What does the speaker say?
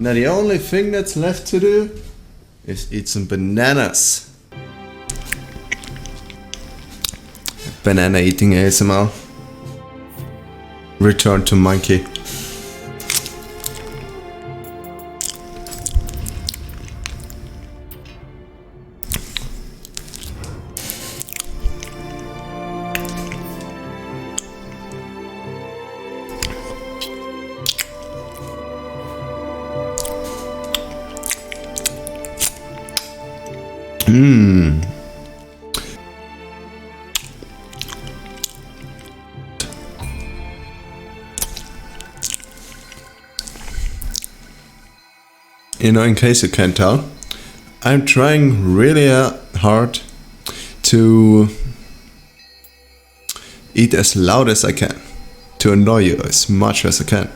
Now the only thing that's left to do is eat some bananas. Banana eating ASMR. Return to monkey. You know, in case you can't tell, I'm trying really hard to eat as loud as I can, to annoy you as much as I can.